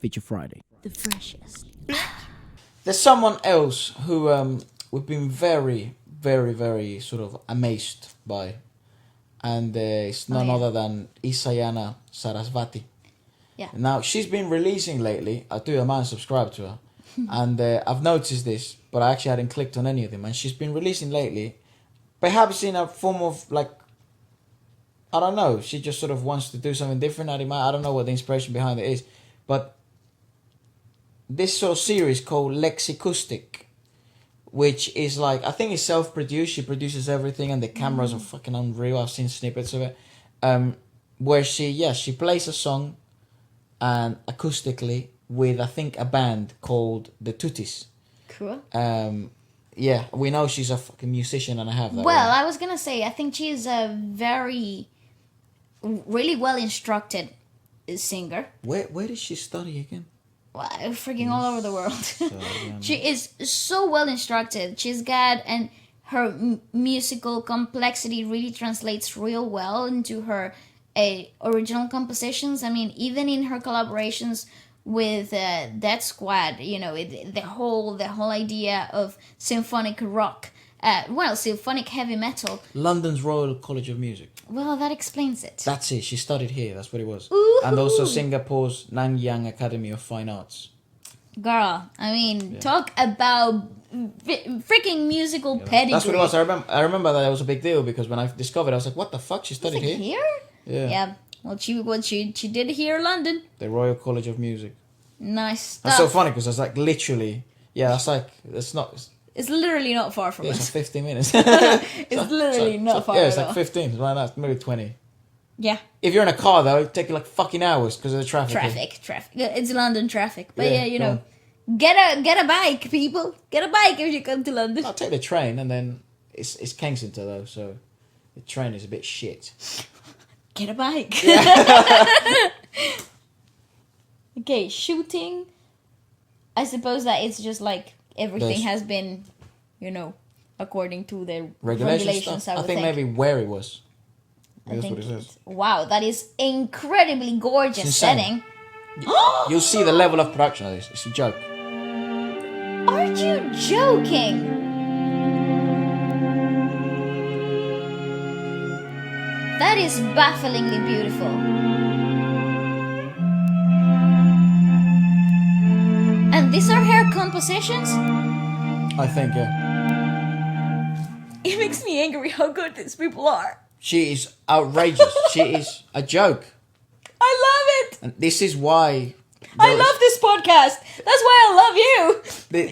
Feature Friday. The freshest. There's someone else who we've been very, very, very sort of amazed by, and it's none other than Isyana Sarasvati. Yeah. Now she's been releasing lately. I do a man subscribe to her, and I've noticed this, but I actually hadn't clicked on any of them. And she's been releasing lately, perhaps in a form of like, I don't know. She just sort of wants to do something different. I don't know what the inspiration behind it is, but this sort of series called Lexicoustic, which is like, I think it's self-produced. She produces everything, and the cameras are fucking unreal. I've seen snippets of it, where she plays a song, and acoustically with I think a band called the Tuttis. Cool. Yeah, we know she's a fucking musician, and I have that. Well, right? I was gonna say, I think she's a really well instructed singer. Where did she study again? Well, freaking all over the world. Yeah, She is so well instructed. She's got, and her musical complexity really translates real well into her original compositions. I mean, even in her collaborations with that squad, you know, the whole idea of symphonic rock, symphonic heavy metal. London's Royal College of Music. Well, that explains it. That's it. She studied here. That's what it was. Ooh. And also Singapore's Nanyang Academy of Fine Arts. Girl, I mean, talk about freaking musical pedigree. That's what it was. I remember that it was a big deal, because when I discovered it, I was like, what the fuck? She studied here? Here? Yeah. Well, she did here in London. The Royal College of Music. Nice stuff. That's so funny, because it's like literally, It's literally not far from it's us. like 15 minutes. It's literally not far Yeah, it's at like all. 15, it's like that, maybe 20. Yeah. If you're in a car, though, it'd take you like fucking hours because of the traffic. Traffic. It's London traffic. But Yeah, you go know, get a bike, people. Get a bike if you come to London. I'll take the train, and then it's Kensington, though, so the train is a bit shit. Get a bike. Okay, shooting. I suppose that it's just like everything has been, you know, according to the regulations. Stuff. I think maybe where it was. That's what it says. Wow, that is incredibly gorgeous setting. You'll see the level of production of this. It's a joke. Are you joking? That is bafflingly beautiful. And these are her compositions? I think, yeah. It makes me angry how good these people are. She is outrageous. She is a joke. I love it. And this is why... I love this podcast. That's why I love you.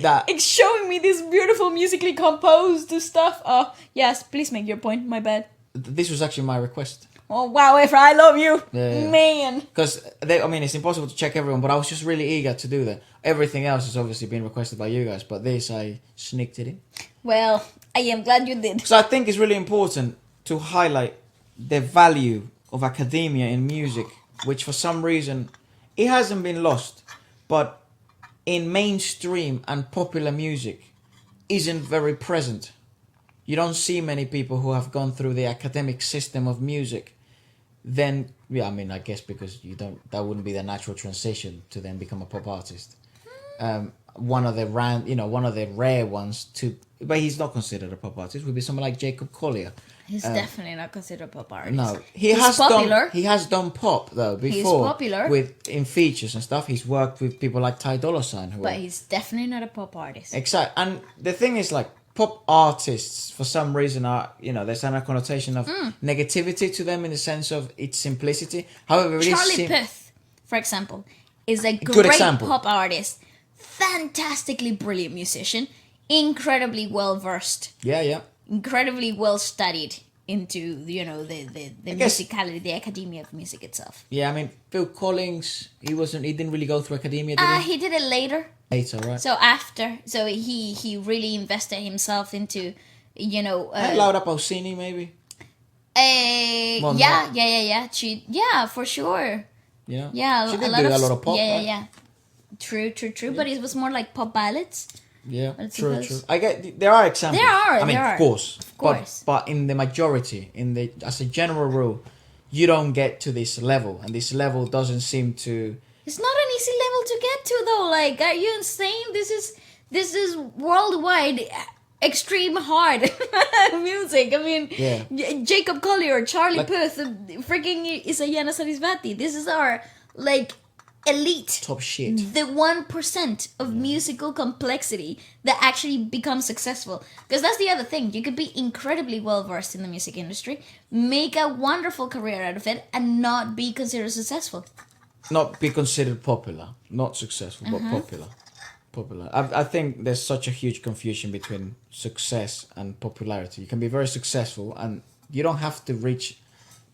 That It's showing me this beautiful musically composed stuff. Oh, yes, please make your point. My bad. this was actually my request. Oh, wow, Efra, I love you. Yeah. Man. Because, it's impossible to check everyone, but I was just really eager to do that. Everything else has obviously been requested by you guys, but this, I sneaked it in. Well, I am glad you did. So I think it's really important to highlight the value of academia in music, which for some reason, it hasn't been lost, but in mainstream and popular music, isn't very present. You don't see many people who have gone through the academic system of music. Then, I guess because that wouldn't be the natural transition to then become a pop artist. One of the rare ones but he's not considered a pop artist, would be someone like Jacob Collier. He's definitely not considered a pop artist. No, He's popular. He has done pop though before. He's popular in features and stuff. He's worked with people like Ty Dolla $ign, but he's definitely not a pop artist. Exactly, and the thing is, like, pop artists for some reason are, there's a connotation of negativity to them in the sense of its simplicity. However, Charlie Puth, for example, is a great pop artist, fantastically brilliant musician, incredibly well versed. Yeah. Incredibly well studied into the musicality, the academia of music itself. Yeah, Phil Collins, he didn't really go through academia, did he? He did it later. Later, right? So he really invested himself into, Laura Pausini, maybe. Yeah, for sure. Yeah, she did a lot of pop. Yeah. True. But it was more like pop ballads. Yeah, true. I get there are examples. There are. Of course. But in the majority, as a general rule, you don't get to this level, and this level doesn't seem to It's not an easy level to get to though. Like, are you insane? This is worldwide extreme hard music. I mean, Jacob Collier, Charlie Puth, freaking Isyana Sarasvati. This is our like elite top shit. The 1% of musical complexity that actually becomes successful. Because that's the other thing. You could be incredibly well versed in the music industry, make a wonderful career out of it, and not be considered successful. Not be considered popular, not successful, but popular. Popular. I think there's such a huge confusion between success and popularity. You can be very successful, and you don't have to reach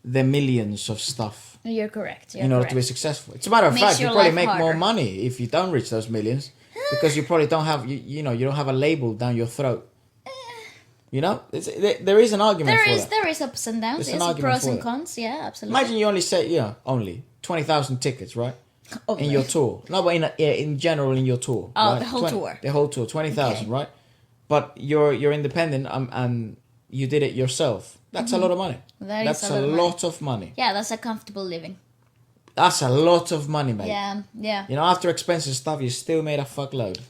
the millions of stuff. You're correct. In order to be successful. It's a matter of fact, you probably make more money if you don't reach those millions, because you probably don't have you don't have a label down your throat. You know, there is an argument for that. There is ups and downs. There's pros and cons. Yeah, absolutely. Imagine you only say only 20,000 tickets, right? In your tour. No, but in general in your tour. Oh, right? the whole tour. The whole tour, 20,000, right? But you're independent and you did it yourself. That's a lot of money. That's a lot of money. Yeah, that's a comfortable living. That's a lot of money, mate. Yeah. You know, after expensive stuff, you still made a fuckload.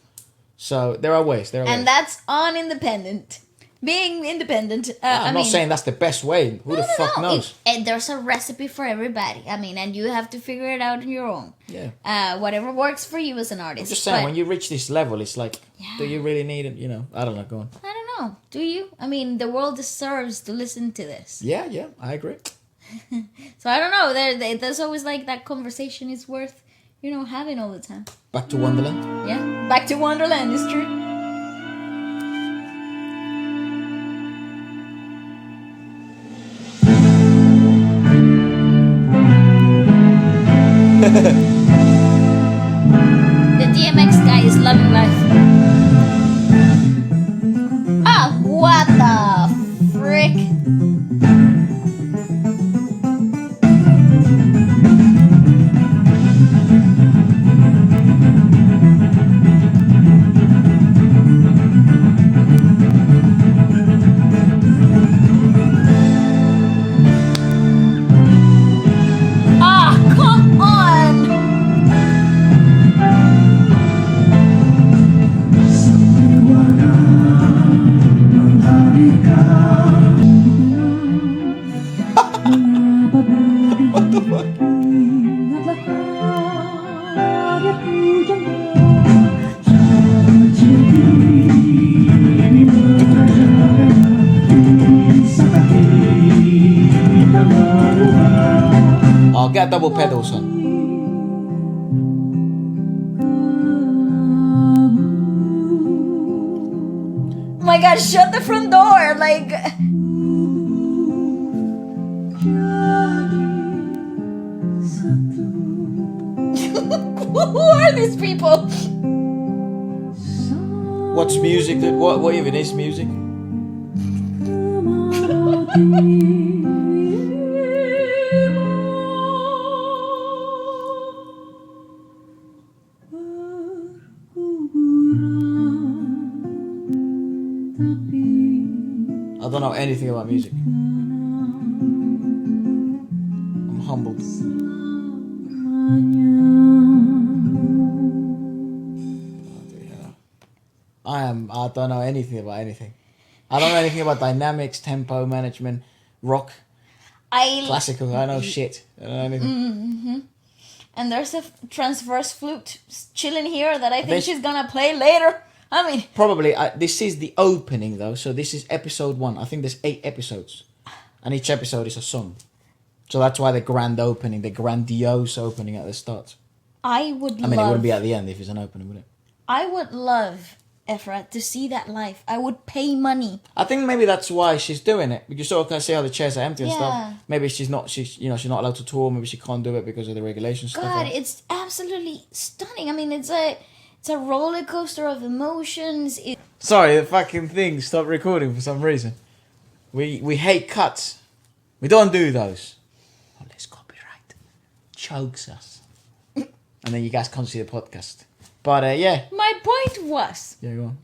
So there are ways. And that's on independent. Being independent. I'm not saying that's the best way. Who the fuck knows? There's a recipe for everybody. I mean, and you have to figure it out on your own. Yeah. Whatever works for you as an artist. I'm just saying, when you reach this level, it's like, do you really need it? You know, I don't know. Go on. I don't know. Do you? I mean, the world deserves to listen to this. Yeah, I agree. So I don't know. There's always like that conversation is worth, having all the time. Back to Wonderland. Yeah, back to Wonderland is true. The DMX guy is loving life. Ah, what the frick? Get double pedals on. Oh my god, shut the front door! Like... Who are these people? What's music? What even is music? I don't know anything about music. I'm humbled. I don't know anything about anything. I don't know anything about dynamics, tempo management, rock, classical. I know shit. I don't know anything. Mm-hmm. And there's a transverse flute chilling here that I think she's gonna play later. I mean, probably this is the opening though, so this is episode 1. I think there's 8 episodes, and each episode is a song. So that's why the grand opening, the grandiose opening at the start. I mean, it wouldn't be at the end if it's an opening, would it? I would love, Efra, to see that live. I would pay money. I think maybe that's why she's doing it, because so can see how the chairs are empty and stuff. Maybe she's not allowed to tour. Maybe she can't do it because of the regulations. God, it's absolutely stunning. I mean, it's a roller coaster of emotions. Sorry, the fucking thing stopped recording for some reason. We hate cuts. We don't do those. Unless copyright chokes us. And then you guys can't see the podcast. But yeah. My point was... Yeah, go on.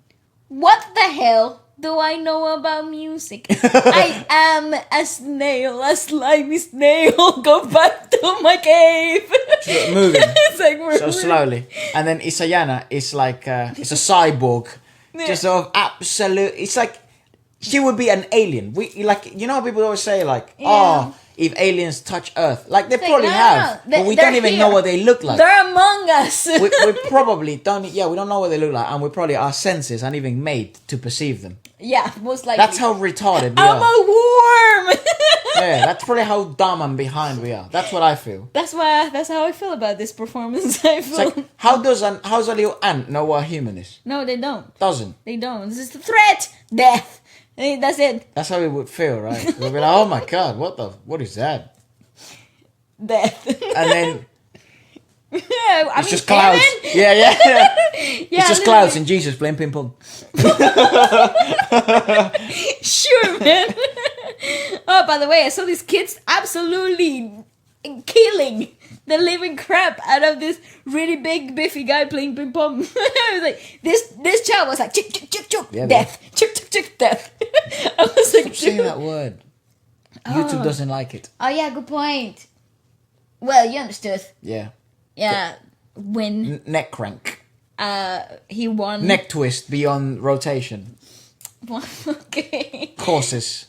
What the hell do I know about music? I am a snail, a slimy snail. Go back to my cave. She's moving It's like we're so slowly. And then Isyana is like, it's a cyborg. Just sort of absolute, it's like, she would be an alien. We like, you know how people always say like, Yeah. if aliens touch Earth. Like they Like, probably no, have. no. But we They're don't even here. know what they look like. They're among us. we probably don't, we don't know what they look like. And we probably, our senses aren't even made to perceive them. Yeah, most likely. That's how retarded we I'm are. a worm. Yeah, that's probably how dumb and behind we are. That's what I feel. That's how I feel about this performance. I feel. It's like, how's a little ant know what a human is? No, they don't. Doesn't. They don't. This is the threat. Death. That's it. That's how it would feel, right? We'll be like, oh my god, what is that? Death. And then Yeah, it's just clouds. Yeah. Yeah, It's just clouds and Jesus playing ping pong. Sure, man. Oh, by the way, I saw these kids absolutely killing the living crap out of this really big biffy guy playing ping pong. I was like, this child was like, chick, chick, chick, chick, Yeah, death, chick, chick, chick, death. I was like, Stop saying dude. that word. YouTube doesn't like it. Oh yeah, good point. Well, you understood. Yeah. Yeah, when Neck crank. he won. Neck twist beyond rotation. Okay. Causes.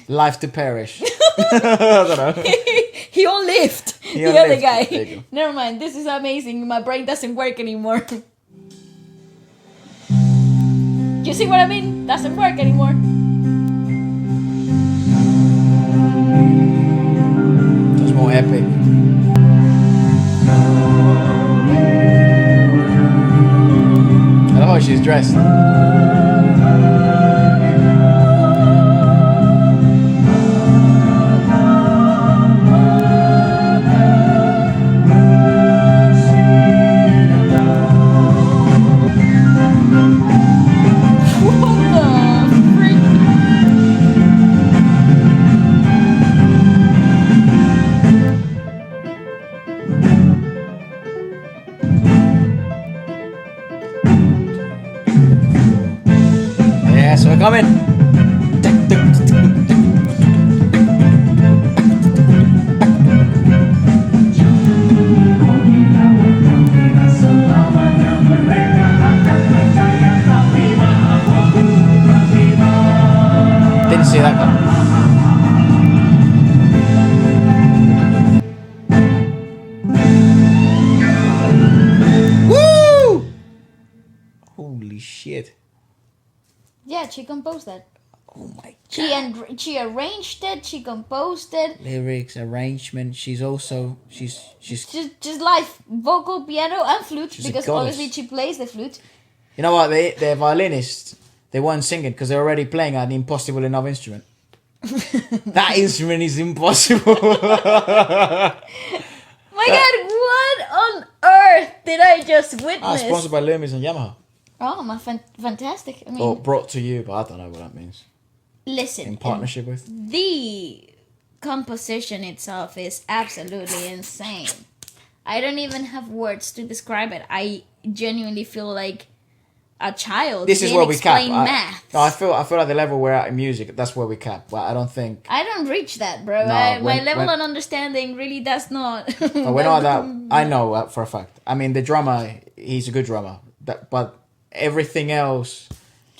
Life to perish. I don't know. He all lived. He The all other lived. guy. There you go. Never mind. This is amazing. My brain doesn't work anymore. You see what I mean? Doesn't work anymore. That's more epic. I love how she's dressed. What the freak? Yeah, so we're coming. Didn't see that coming. Woo! Holy shit. Yeah, she composed that. Oh my She arranged it. She composed it. lyrics, arrangement. She's Just live vocal, piano, and flute. She's a Because goddess. obviously she plays the flute. you know what, the violinists, they weren't singing because they're already playing an impossible enough instrument. That instrument is impossible. My God, what on earth did I just witness? Sponsored by Loomis and Yamaha. Oh, my fantastic! I mean, Or brought to you, but I don't know what that means. listen. In partnership with. The composition itself is absolutely insane. I don't even have words to describe it. I genuinely feel like a child. This is being where we cap. explained math. I feel like the level we're at in music, that's where we cap. But I don't think. I don't reach that, bro. No, My when- level when- of understanding really does not. But we're not that. I know for a fact. I mean, the drummer, he's a good drummer. But everything else,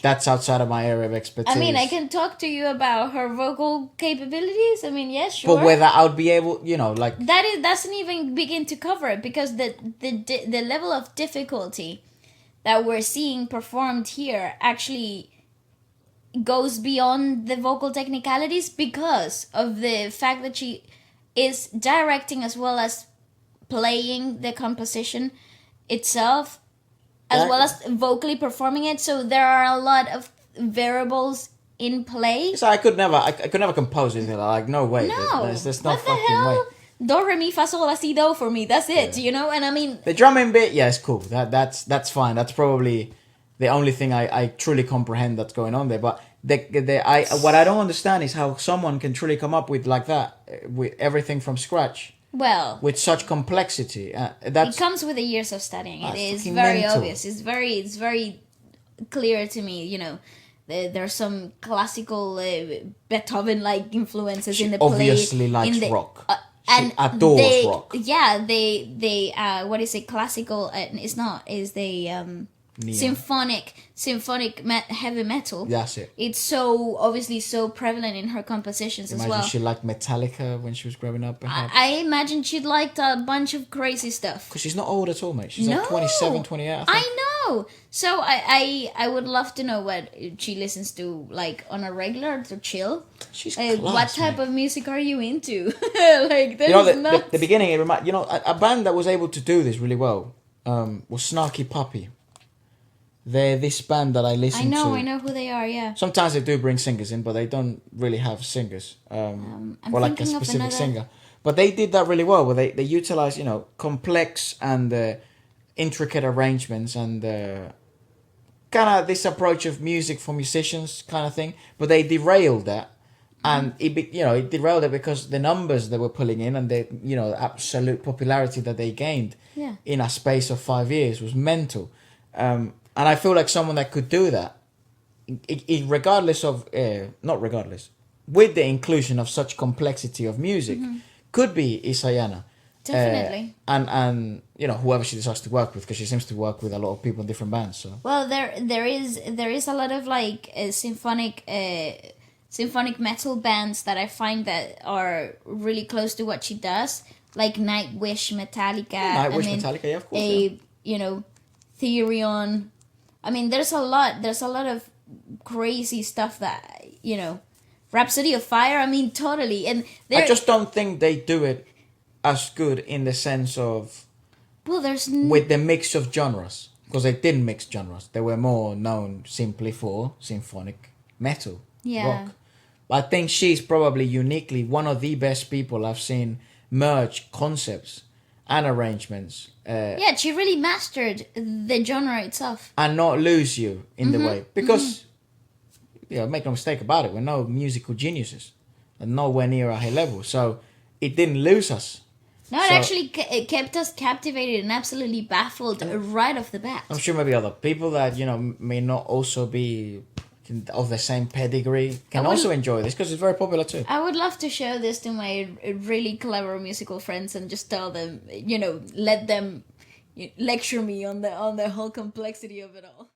that's outside of my area of expertise. I mean, I can talk to you about her vocal capabilities. I mean, yes, sure. But whether I would be able, like. That doesn't even begin to cover it because the level of difficulty that we're seeing performed here actually goes beyond the vocal technicalities because of the fact that she is directing as well as playing the composition itself as That- well as vocally performing it. So there are a lot of variables in play. So I could never compose anything like no way. No, There's no what the fucking hell? way. Do, re, mi, fa, sol, la, si, do for me. That's it, Yeah. you know? And I mean, The drumming bit, yeah, it's cool. That's fine. That's probably the only thing I truly comprehend that's going on there. But what I don't understand is how someone can truly come up with like that, with everything from scratch, well, with such complexity. it That's comes with the years of studying. It That's is fucking very mental. obvious. It's very clear to me, you know. There's some classical Beethoven-like influences in the play. obviously likes in the, rock. and adores they, rock. Yeah, they what is it? Classical? It's not. Is the symphonic heavy metal. That's it. It's so obviously so prevalent in her compositions as well. Imagine she liked Metallica when she was growing up. I imagine she liked a bunch of crazy stuff. Because she's not old at all, mate. She's like 27, 28, I think. I know. So I would love to know what she listens to, like, on a regular to chill. She's class, what type mate. of music are you into? Like, there's the beginning, a band that was able to do this really well was Snarky Puppy. They're this band that I listen to. I know who they are, yeah. Sometimes they do bring singers in, but they don't really have singers. I'm or like a thinking of specific another- singer. But they did that really well, where they utilize, complex and intricate arrangements and kind of this approach of music for musicians kind of thing. But they derailed that. And it derailed it because the numbers they were pulling in and the absolute popularity that they gained in a space of 5 years was mental. And I feel like someone that could do that, regardless of, not regardless, with the inclusion of such complexity of music, could be Isyana. Definitely. And whoever she decides to work with, because she seems to work with a lot of people in different bands. So. Well, there is a lot of like symphonic metal bands that I find that are really close to what she does, like Nightwish, Metallica. Metallica, yeah, of course. Therion. I mean, there's a lot of crazy stuff that, Rhapsody of Fire, I mean, totally. And I just don't think they do it as good in the sense of... Well, there's... with the mix of genres. Because they didn't mix genres. They were more known simply for symphonic metal, rock. But I think she's probably uniquely one of the best people I've seen merge concepts and arrangements. She really mastered the genre itself. And not lose you in the way. Because, make no mistake about it, we're no musical geniuses. And nowhere near a high level. So it didn't lose us. No, it actually it kept us captivated and absolutely baffled right off the bat. I'm sure maybe other people that, may not also be of the same pedigree can also enjoy this because it's very popular too. I would love to show this to my really clever musical friends and just tell them, let them lecture me on the whole complexity of it all.